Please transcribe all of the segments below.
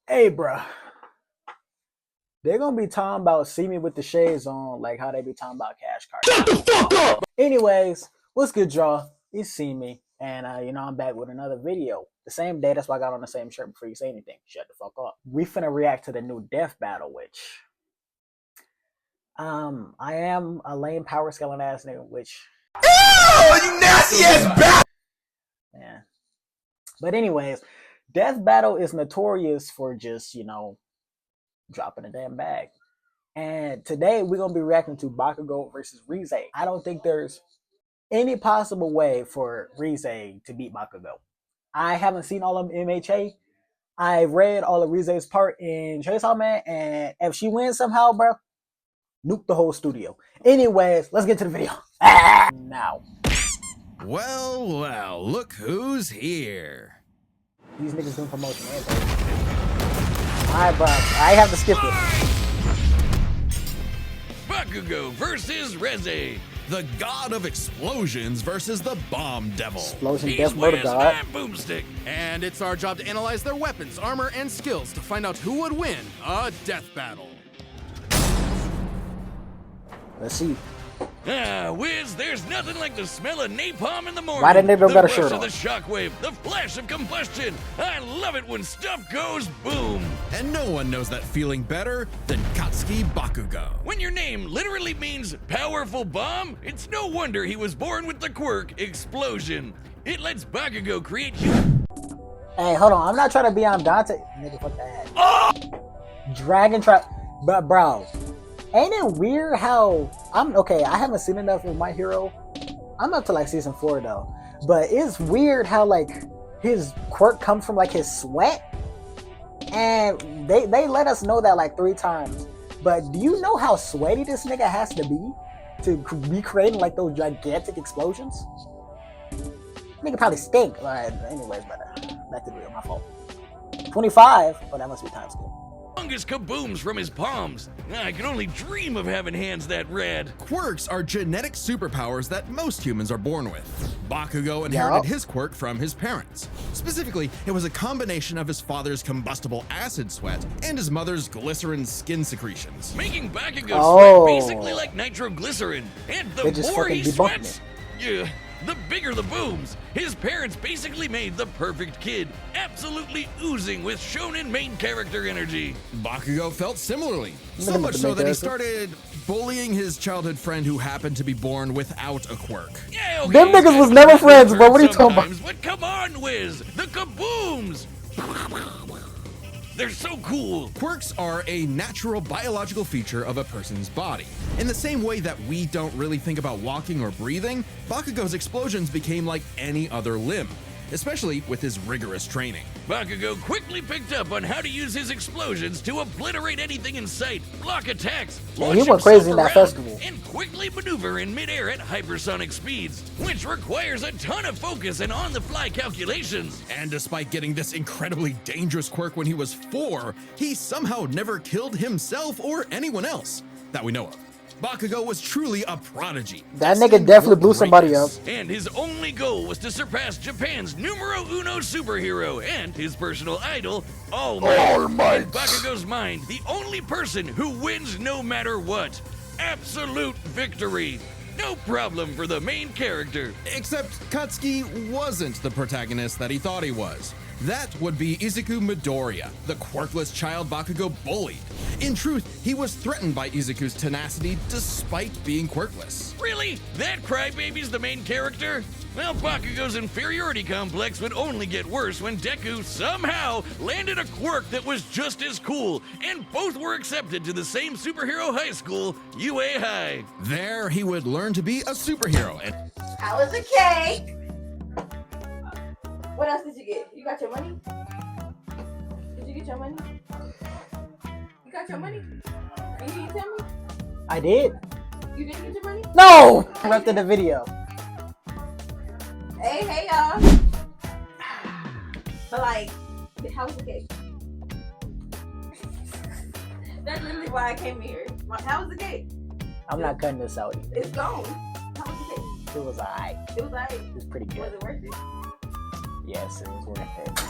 Hey, bro. They're gonna be talking about see me with the shades on, like how they be talking about cash cards. Shut the fuck up! Anyways, what's good, y'all? You see me, and I'm back with another video. The same day, that's why I got on the same shirt before you say anything. Shut the fuck up. We finna react to the new death battle, which I am a lame power scaling ass nigga, which you nasty ass bat. Yeah. But anyways, death battle is notorious for just, dropping a damn bag. And today we're gonna be reacting to Bakugo versus Reze. I don't think there's any possible way for Reze to beat Bakugo. I haven't seen all of MHA. I read all of Rize's part in Chainsaw Man, and if she wins somehow, bro, nuke the whole studio. Anyways, let's get to the video. Now. Well, look who's here. These niggas doing promotion. Alright, bro. I have to skip it. Bakugo versus Reze. The god of explosions versus the bomb devil. Explosion death murder god. Boomstick. And it's our job to analyze their weapons, armor, and skills to find out who would win a death battle. Let's see. Wiz, there's nothing like the smell of napalm in the morning. Why didn't they got a shirt on? on? The shockwave, the flash of combustion. I love it when stuff goes boom. And no one knows that feeling better than Katsuki Bakugo. When your name literally means powerful bomb, it's no wonder he was born with the quirk explosion. It lets Bakugo create. Hey, hold on. I'm not trying to be on Dante. Nigga, fuck that. Oh! Dragon Trap. But, bro. Ain't it weird how I haven't seen enough of My Hero. I'm up to like season 4 though. But it's weird how like his quirk comes from like his sweat. And they let us know that like 3 times. But do you know how sweaty this nigga has to be creating like those gigantic explosions? Nigga probably stink. Alright, anyways, but back to the video, my fault. 25, but that must be time skip. Longest kabooms from his palms. I can only dream of having hands that red. Quirks are genetic superpowers that most humans are born with. Bakugo inherited his quirk from his parents. Specifically, it was a combination of his father's combustible acid sweat and his mother's glycerin skin secretions, making Bakugo sweat basically like nitroglycerin. And the more he sweats, the bigger the booms. His parents basically made the perfect kid, absolutely oozing with shonen main character energy. Bakugo felt similarly, so much so that he started bullying his childhood friend who happened to be born without a quirk. Yeah, okay, them niggas was never friends, bro. What are you talking about? But come on, Wiz, the kabooms! They're so cool! Quirks are a natural biological feature of a person's body. In the same way that we don't really think about walking or breathing, Bakugo's explosions became like any other limb, especially with his rigorous training. Bakugo quickly picked up on how to use his explosions to obliterate anything in sight, block attacks, he went crazy in that festival, and quickly maneuver in midair at hypersonic speeds, which requires a ton of focus and on-the-fly calculations. And despite getting this incredibly dangerous quirk when he was 4, he somehow never killed himself or anyone else that we know of. Bakugo was truly a prodigy. That nigga definitely blew somebody up. And his only goal was to surpass Japan's numero uno superhero and his personal idol, All Might. In Bakugo's mind, the only person who wins no matter what. Absolute victory. No problem for the main character. Except Katsuki wasn't the protagonist that he thought he was. That would be Izuku Midoriya, the quirkless child Bakugo bullied. In truth, he was threatened by Izuku's tenacity despite being quirkless. Really? That crybaby's the main character? Well, Bakugo's inferiority complex would only get worse when Deku somehow landed a quirk that was just as cool, and both were accepted to the same superhero high school, UA High. There, he would learn to be a superhero. How was the cake? What else did you get? You got your money? Did you get your money? You got your money? You didn't tell me? I did. You didn't get your money? No! I interrupted the video. Hey, y'all. But like, how was the cake? That's literally why I came here. How was the cake? I'm not cutting this out either. It's gone. How was the cake? It was alright. It was alright. It was pretty good. Was it worth it? Yes, it was worth it.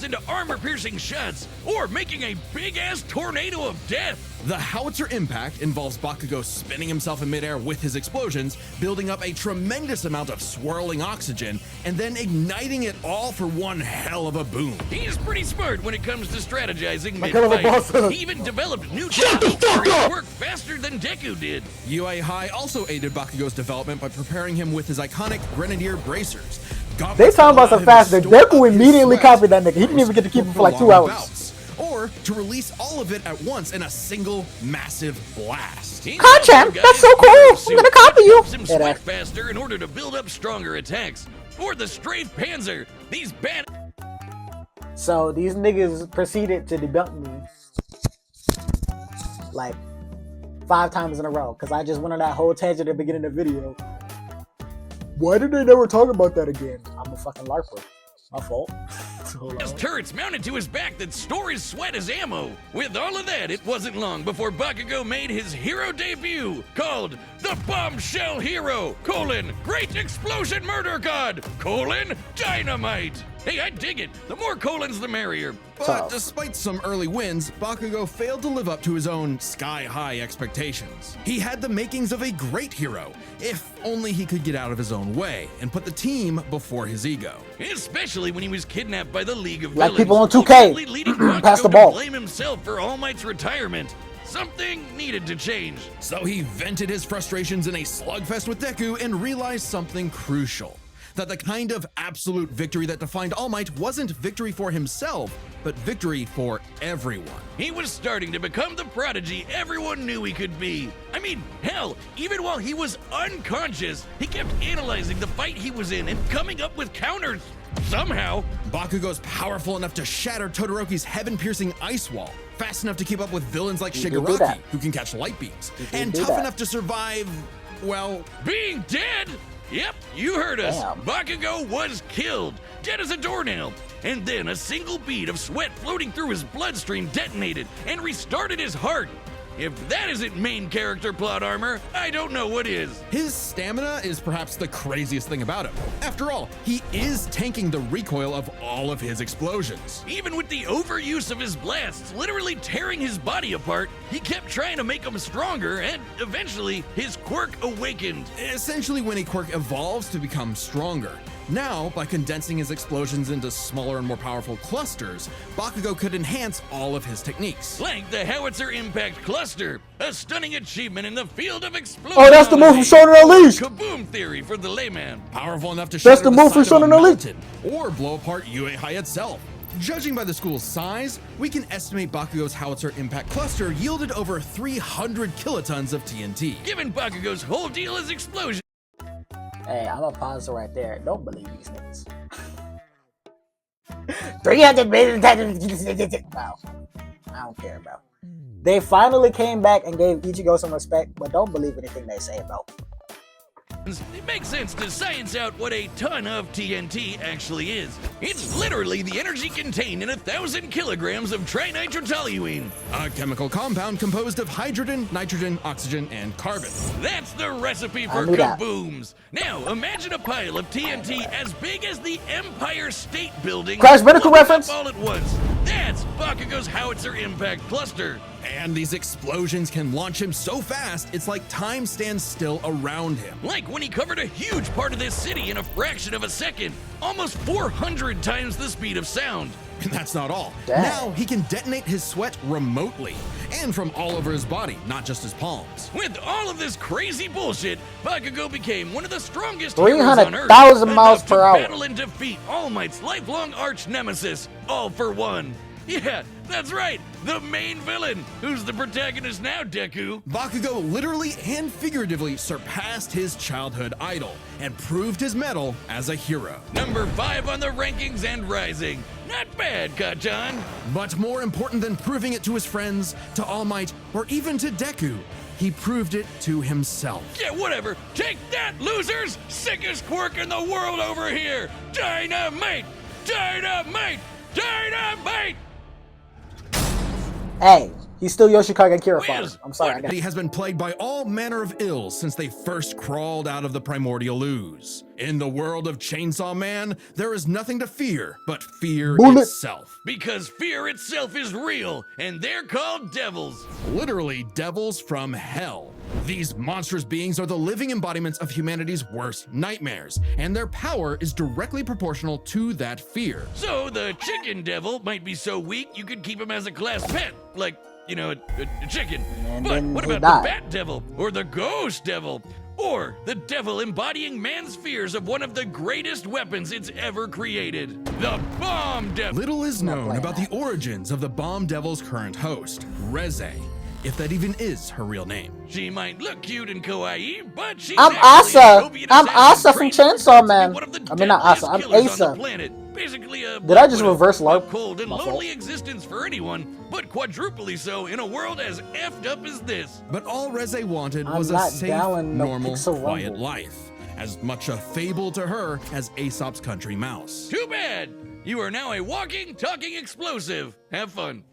into armor-piercing shots or making a big-ass tornado of death. The howitzer impact involves Bakugo spinning himself in midair with his explosions, building up a tremendous amount of swirling oxygen, and then igniting it all for one hell of a boom. He's pretty smart when it comes to strategizing Like hell of a boss. mid-fight. He even developed new techniques that work faster than Deku did. UA High also aided Bakugo's development by preparing him with his iconic Grenadier bracers. They talking about some faster. Deku immediately copied that nigga. He didn't even get to keep it for like 2 hours. Or to release all of it at once in a single massive blast. Kanchan, that's so cool. I'm gonna copy you. Him sweat faster in order to build up stronger attacks. Or the Strafe Panzer. These bad. So these niggas proceeded to debunk me like 5 times in a row because I just went on that whole tangent at the beginning of the video. Why did they never talk about that again? I'm a fucking LARPer. My fault. His turrets mounted to his back that store his sweat as ammo. With all of that, it wasn't long before Bakugo made his hero debut, called the Bombshell Hero, Great Explosion Murder God, Dynamite. Hey, I dig it. The more colons, the merrier. But despite some early wins, Bakugo failed to live up to his own sky-high expectations. He had the makings of a great hero, if only he could get out of his own way and put the team before his ego. Especially when he was kidnapped by the League of Like Villains, people on 2K. ultimately leading Bakugo Pass the ball. to blame himself for All Might's retirement. Something needed to change. So he vented his frustrations in a slugfest with Deku and realized something crucial. That the kind of absolute victory that defined All Might wasn't victory for himself, but victory for everyone. He was starting to become the prodigy everyone knew he could be. I mean, hell, even while he was unconscious, he kept analyzing the fight he was in and coming up with counters. Somehow, Bakugo's powerful enough to shatter Todoroki's heaven-piercing ice wall, fast enough to keep up with villains like He can do Shigaraki, that. who can catch light beams, can and do tough that. enough to survive, well, being dead? Yep, you heard us. Damn. Bakugo was killed, dead as a doornail. And then a single bead of sweat floating through his bloodstream detonated and restarted his heart. If that isn't main character plot armor, I don't know what is. his stamina is perhaps the craziest thing about him. After all, he is tanking the recoil of all of his explosions. Even with the overuse of his blasts literally tearing his body apart, he kept trying to make him stronger, and eventually his quirk awakened. Essentially, when a quirk evolves to become stronger. Now, by condensing his explosions into smaller and more powerful clusters, Bakugo could enhance all of his techniques. Like the Howitzer Impact Cluster, a stunning achievement in the field of explosion. Oh, that's the move from Shonen Unleashed. Kaboom theory for the layman. Powerful enough to That's shatter the move for side of a Shonen Elite. mountain, or blow apart UA High itself. Judging by the school's size, we can estimate Bakugo's Howitzer Impact Cluster yielded over 300 kilotons of TNT. Given Bakugo's whole deal is explosion. Hey, I'm gonna pause it right there. Don't believe these things. 300 million. Wow. I don't care, bro. They finally came back and gave Ichigo some respect, but don't believe anything they say about him. It makes sense to science out what a ton of TNT actually is. It's literally the energy contained in 1,000 kilograms of trinitrotoluene. A chemical compound composed of hydrogen, nitrogen, oxygen, and carbon. That's the recipe for knew that. kabooms. Now, imagine a pile of TNT as big as the Empire State Building. Crash Bandicoot blowing up reference? all at once. That's Bakugo's Howitzer Impact Cluster. And these explosions can launch him so fast, it's like time stands still around him. Like when he covered a huge part of this city in a fraction of a second, almost 400 times the speed of sound. And that's not all. Dang. Now he can detonate his sweat remotely, and from all over his body, not just his palms. With all of this crazy bullshit, Bakugo became one of the strongest heroes on Earth. 300,000 miles enough per to hour. battle and defeat All Might's lifelong arch nemesis, All for One. Yeah, that's right, the main villain, who's the protagonist now, Deku. Bakugo literally and figuratively surpassed his childhood idol and proved his mettle as a hero. Number 5 on the rankings and rising. Not bad, Kacchan. But more important than proving it to his friends, to All Might, or even to Deku, he proved it to himself. Yeah, whatever. Take that, losers! Sickest quirk in the world over here! Dynamite! Dynamite! Dynamite! Hey, He's still Yoshikage Kira Whiz, father. I'm sorry. I got He has been plagued by all manner of ills since they first crawled out of the primordial ooze. In the world of Chainsaw Man, there is nothing to fear but fear Bullet. itself. Because fear itself is real, and they're called devils. Literally devils from hell. These monstrous beings are the living embodiments of humanity's worst nightmares, and their power is directly proportional to that fear. So the chicken devil might be so weak you could keep him as a class pet, like, you know, a chicken. And But then what he about died. the bat devil, or the ghost devil, or the devil embodying man's fears of one of the greatest weapons it's ever created, the bomb devil? Little is Not known playing about that. the origins of the Bomb Devil's current host, Reze, if that even is her real name. She might look cute and kawaii, but she's I'm actually a Asa. Soviet I'm assassin Asa from trained to Chainsaw be Man. one of the I mean, not deadliest Asa, I'm killers on Asa. the planet. Basically a Did I just a- reverse a LARP? cold and My fault. lonely existence for anyone, but quadruply so in a world as effed up as this. But all Reze wanted I'm was a not safe, down no normal, Pixel quiet Rumble. life. As much a fable to her as Aesop's country mouse. Too bad. You are now a walking, talking explosive. Have fun.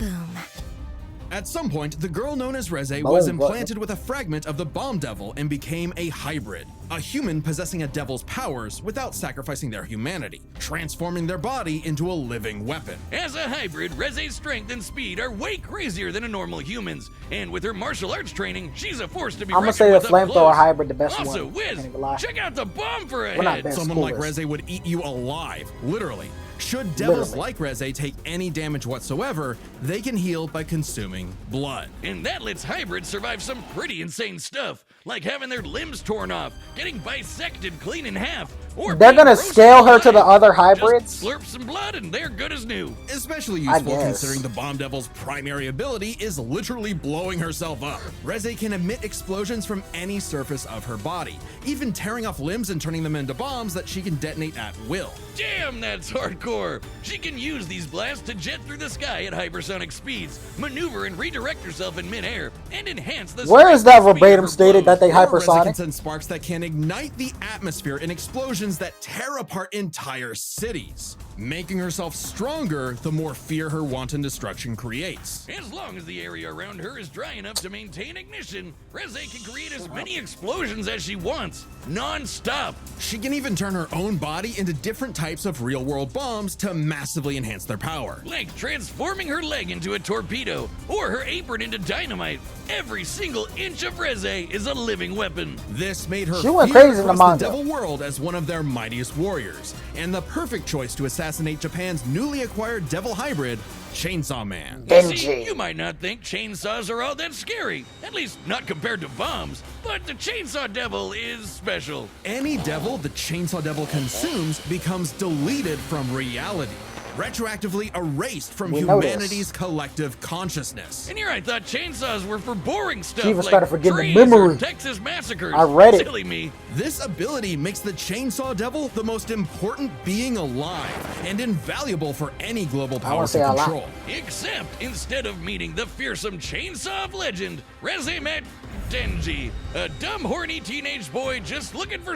At some point, the girl known as Reze Boom, was what- implanted with a fragment of the Bomb Devil and became a hybrid, a human possessing a devil's powers without sacrificing their humanity, transforming their body into a living weapon. As a hybrid, Reze's strength and speed are way crazier than a normal human's. And with her martial arts training, she's a force to be I'm gonna reckoned say the with up flamethrower close. hybrid, the best Also, one. Wiz, Can't even lie. check out the bomb for a We're not head. best. Someone like Spoilers. Reze would eat you alive, literally. Should devils Literally. like Reze take any damage whatsoever, they can heal by consuming blood. And that lets hybrids survive some pretty insane stuff, like having their limbs torn off, getting bisected clean in half, or They're being gonna roasted scale her to the alive. other hybrids? Just slurp some blood and they're good as new. Especially I useful guess. considering the Bomb Devil's primary ability is literally blowing herself up. Reze can emit explosions from any surface of her body, even tearing off limbs and turning them into bombs that she can detonate at will. Damn, that's hardcore. She can use these blasts to jet through the sky at hypersonic speeds, maneuver and redirect herself in midair, and enhance the Where is strength that and speed verbatim of her stated that blows. they Or Reze can hypersonic? send sparks that can ignite the atmosphere in explosions that tear apart entire cities. Making herself stronger, the more fear her wanton destruction creates. As long as the area around her is dry enough to maintain ignition, Reze can create as many explosions as she wants, non-stop. She can even turn her own body into different types of real-world bombs to massively enhance their power. Like transforming her leg into a torpedo or her apron into dynamite. Every single inch of Reze is a living weapon. This made her She went feared crazy in the across the manga. devil world as one of their mightiest warriors, and the perfect choice to assassinate Japan's newly acquired devil hybrid, Chainsaw Man. See, Denji. you might not think chainsaws are all that scary, at least not compared to bombs, but the Chainsaw Devil is special. Any devil the Chainsaw Devil consumes becomes deleted from reality, retroactively erased from We know this. humanity's collective consciousness. And here I thought chainsaws were for boring stuff She even like started forgetting the trees or memory. Texas massacres. I read it. Silly me. This ability makes the Chainsaw Devil the most important being alive and invaluable for any global power wanna say to a lot. control. Except instead of meeting the fearsome chainsaw of legend, Reze met Denji, a dumb, horny teenage boy just looking for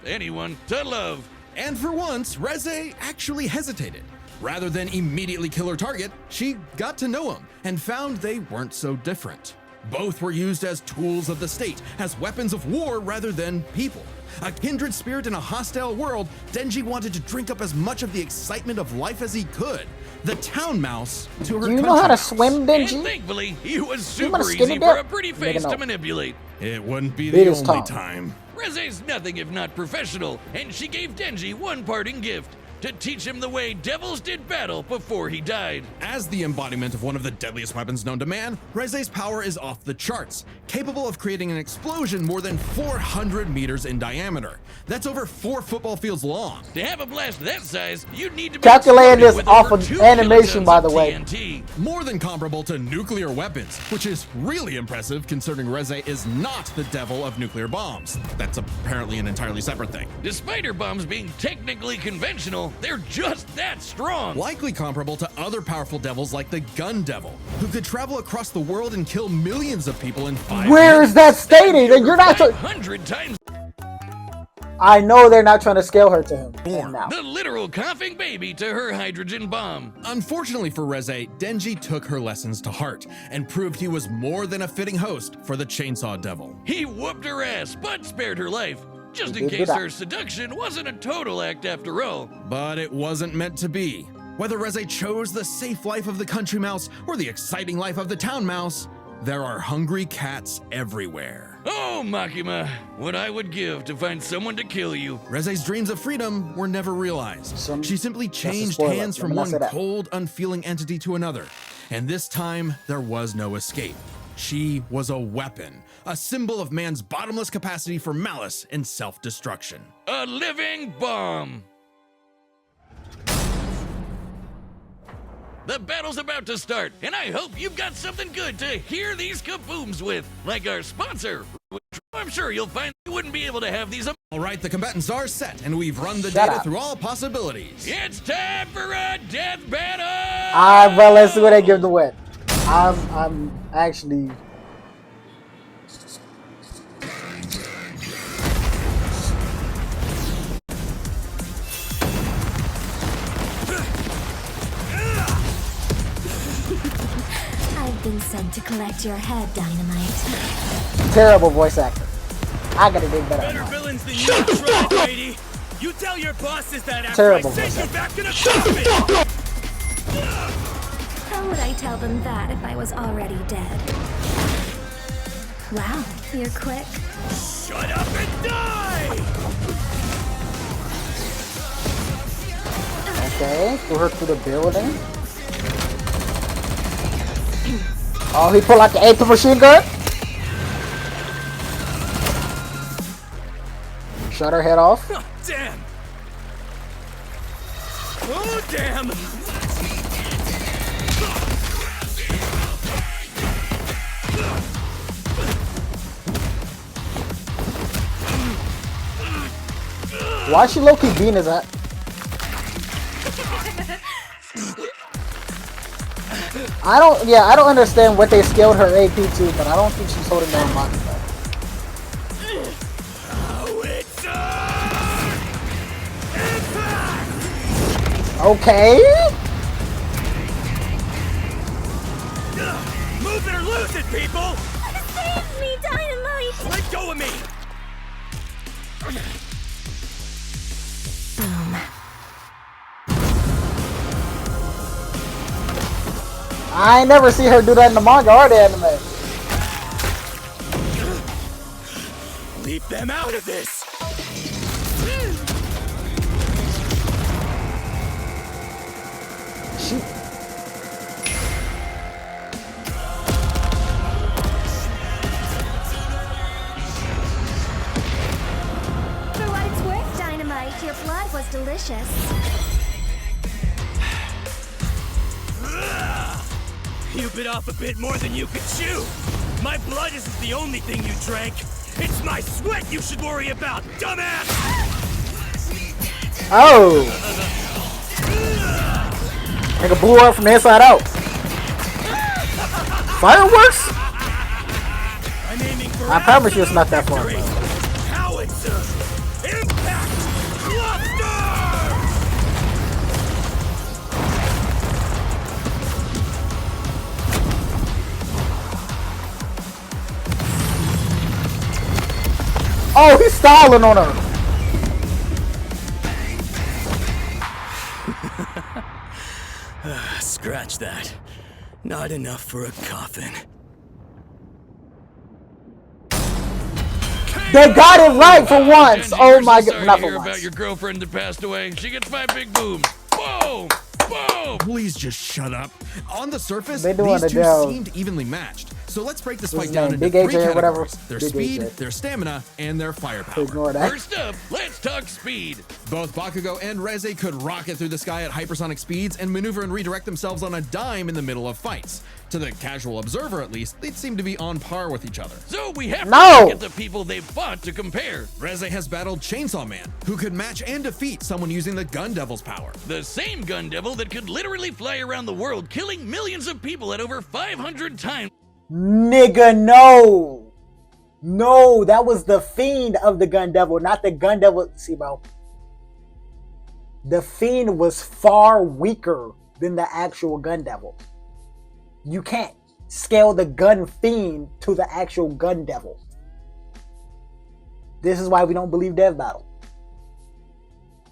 anyone, to love. And for once, Reze actually hesitated. Rather than immediately kill her target, she got to know him and found they weren't so different. Both were used as tools of the state, as weapons of war rather than people. A kindred spirit in a hostile world, Denji wanted to drink up as much of the excitement of life as he could. The town mouse to her Do you know country how to mouse. swim, And Denji? thankfully, he was You wanna super skinny easy for dip? a pretty Nigga, face no. to manipulate. It wouldn't be Beat the his only tongue. time. Reze's nothing if not professional, and she gave Denji one parting gift to teach him the way devils did battle before he died. As the embodiment of one of the deadliest weapons known to man, Reze's power is off the charts, capable of creating an explosion more than 400 meters in diameter. That's over 4 football fields long. To have a blast that size, you'd need to be Calculating exploded this with off over of 2 animation, kilotons by of the way. TNT. More than comparable to nuclear weapons, which is really impressive considering Reze is not the devil of nuclear bombs. That's apparently an entirely separate thing. Despite her bombs being technically conventional, they're just that strong. Likely comparable to other powerful devils like the Gun Devil, who could travel across the world and kill millions of people in 5 Where minutes. is that stated? And you're not. 100 times. I know they're not trying to scale her to him. Now. The literal coughing baby to her hydrogen bomb. Unfortunately for Reze, Denji took her lessons to heart and proved he was more than a fitting host for the Chainsaw Devil. He whooped her ass, but spared her life, just in case her seduction wasn't a total act after all. But it wasn't meant to be. Whether Reze chose the safe life of the country mouse or the exciting life of the town mouse, there are hungry cats everywhere. Oh, Makima, what I would give to find someone to kill you. Reze's dreams of freedom were never realized. She simply changed spoiler. hands from one cold, unfeeling entity to another. And this time, there was no escape. She was a weapon, a symbol of man's bottomless capacity for malice and self-destruction. A living bomb. The battle's about to start, and I hope you've got something good to hear these kabooms with, like our sponsor, which I'm sure you'll find you wouldn't be able to have these. All right, the combatants are set, and we've run the data through all possibilities. It's time for a death battle! Alright, well, let's see what they give the win. I'm actually... I've been sent to collect your head, Dynamite. Terrible voice actor. I gotta dig better. Better villains than you, Troy Brady. You tell your bosses that after Terrible I send voice you back to the coffin. How would I tell them that if I was already dead? Wow, you're quick. Shut up and die! Okay, threw her through the building. Oh, he pulled out the AP machine gun. Shut her head off. Oh, damn! Oh, damn! Why is she low-key beating his ass? I don't understand what they scaled her AP to, but I don't think she's holding down Moxie. Oh, it's Okay. move it or lose it, people! Save me, Dynamite! Let go of me! Boom. I ain't never seen her do that in the manga or the anime. Leave them out of this! She... For what it's worth, Dynamite, your blood was delicious. You bit off a bit more than you could chew! My blood isn't the only thing you drank! It's my sweat you should worry about, dumbass! Oh! Nigga blew up from the inside out. Fireworks? I'm aiming for I promise you it's not that far, victory. bro. Howitzer! Impact! Cluster! Oh, he's stalling on her. Scratch that. Not enough for a coffin. They got it right for once. Denji, Oh we're my so god, sorry not to for hear about once. your girlfriend that passed away. She gets 5 big booms. Boom! Boom! Please just shut up. On the surface, They doing these the two deal. seemed evenly matched. So let's break this What's fight his down name? into Big three AJ or whatever? categories. Their Big speed, AJ. their stamina, and their firepower. Ignore that. First up, let's talk speed. Both Bakugo and Reze could rocket through the sky at hypersonic speeds and maneuver and redirect themselves on a dime in the middle of fights. To the casual observer, at least, they seem to be on par with each other. So we have No! to look at the people they've fought to compare. Reze has battled Chainsaw Man, who could match and defeat someone using the Gun Devil's power. The same gun devil that could literally fly around the world, killing millions of people at over 500 times. Nigga, no. No, that was the Fiend of the Gun Devil, not the Gun Devil. See, bro. The Fiend was far weaker than the actual Gun Devil. You can't scale the Gun Fiend to the actual Gun Devil. This is why we don't believe Dev Battle.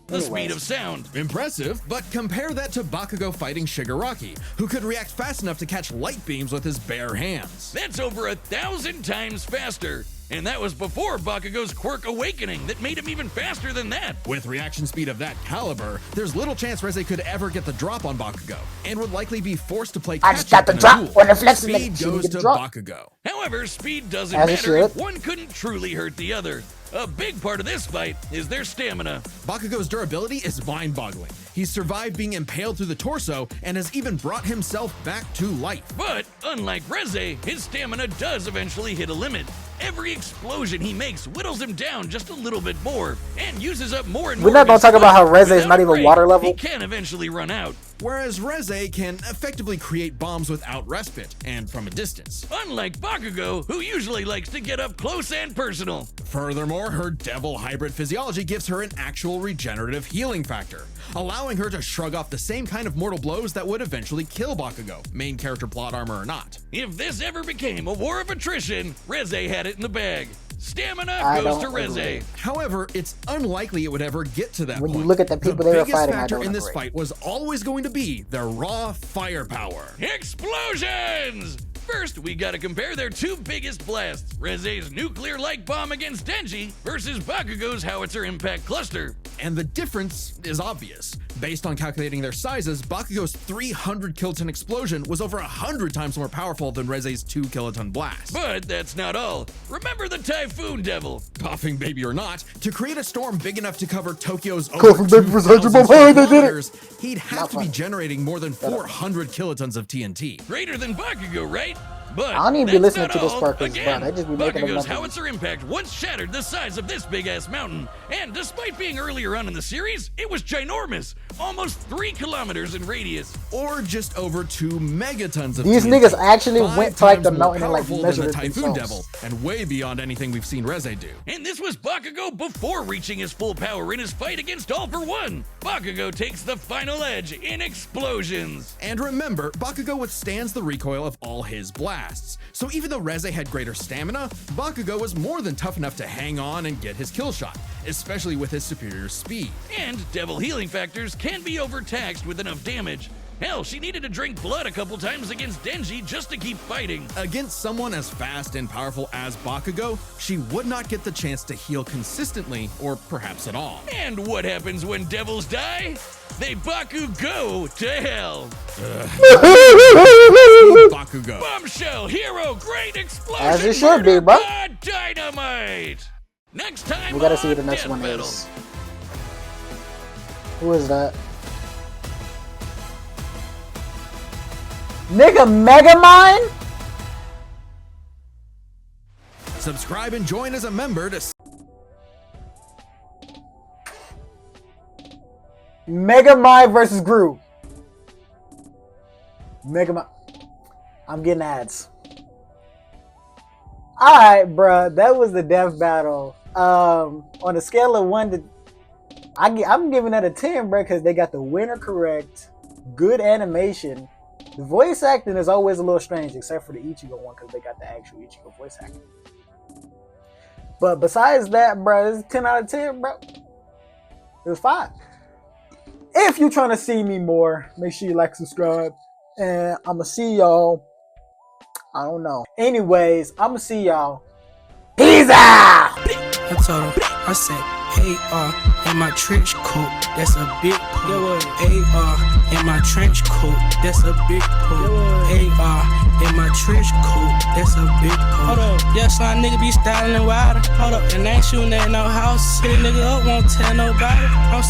The speed of sound. Impressive, but compare that to Bakugo fighting Shigaraki, who could react fast enough to catch light beams with his bare hands. That's over 1,000 times faster. And that was before Bakugo's quirk awakening that made him even faster than that. With reaction speed of that caliber, there's little chance Reze could ever get the drop on Bakugo, and would likely be forced to play I just catch-up got the in a drop duel. on the flex. Speed goes to drop. Bakugo. However, speed doesn't As it matter if should. one couldn't truly hurt the other. A big part of this fight is their stamina. Bakugo's durability is mind-boggling. He's survived being impaled through the torso and has even brought himself back to life. But unlike Reze, his stamina does eventually hit a limit. Every explosion he makes whittles him down just a little bit more and uses up more and more. We're not gonna of his talk about how foot. Reze is not Without even break, water level. He can eventually run out. Whereas Reze can effectively create bombs without respite and from a distance. Unlike Bakugo, who usually likes to get up close and personal. Furthermore, her devil hybrid physiology gives her an actual regenerative healing factor, allowing her to shrug off the same kind of mortal blows that would eventually kill Bakugo, main character plot armor or not. If this ever became a war of attrition, Reze had it in the bag. Stamina I goes to don't Reze. agree. However, it's unlikely it would ever get to that When you point. look at the people they were biggest fighting, I factor don't in this agree. fight was always going to be their raw firepower. Explosions! First, we gotta compare their two biggest blasts, Reze's nuclear-like bomb against Denji versus Bakugo's howitzer impact cluster. And the difference is obvious. Based on calculating their sizes, Bakugo's 300 kiloton explosion was over 100 times more powerful than Reze's 2 kiloton blast. But that's not all. Remember the Typhoon Devil? Coughing baby or not, to create a storm big enough to cover Tokyo's Coughing over baby was 100 2,000 they did it. kilometers, he'd have Not to be funny. generating more than 400 kilotons of TNT. Greater than Bakugo, right? But I don't even be that's listening not to this all. part 'cause, Again, bro, they just be making up Bakugo's numbers. howitzer impact once shattered the size of this big-ass mountain. And despite being earlier on in the series, it was ginormous. Almost 3 kilometers in radius. Or just over 2 megatons of These TNT. niggas actually 5 went to like the times more mountain and like powerful than measured the it Typhoon themselves. Devil, and way beyond anything we've seen Reze do. And this was Bakugo before reaching his full power in his fight against All for One. Bakugo takes the final edge in explosions. And remember, Bakugo withstands the recoil of all his blasts. So even though Reze had greater stamina, Bakugo was more than tough enough to hang on and get his kill shot, especially with his superior speed. And devil healing factors can be overtaxed with enough damage. Hell, she needed to drink blood a couple times against Denji just to keep fighting. Against someone as fast and powerful as Bakugo, she would not get the chance to heal consistently, or perhaps at all. And what happens when devils die? They Bakugo to hell. Bakugo. Bombshell, hero, great explosion. As it should be, murder, bro. God, dynamite. Next time We gotta see on who the next Death one Battle. is. Who is that? Nigga, Megamind? Subscribe and join as a member to Megamind versus Gru. Megamind. I'm getting ads. Alright, bruh. That was the death battle. On a scale of 1 to... I'm giving that a 10, bruh, because they got the winner correct. Good animation. The voice acting is always a little strange, except for the Ichigo one, because they got the actual Ichigo voice acting. But besides that, bruh, it's 10 out of 10, bro. It was 5. If you're trying to see me more, make sure you like, subscribe, and I'ma see y'all. I don't know. Anyways, I'ma see y'all. Peace out! I told him, I said, AR in my trench coat, that's a big pull. AR in my trench coat, that's a big pull. AR in my trench coat, that's a big pull. Hold up, yeah, son, nigga be styling and wider. Hold up, and I ain't shooting at no house. Hit a nigga up, won't tell nobody. I'm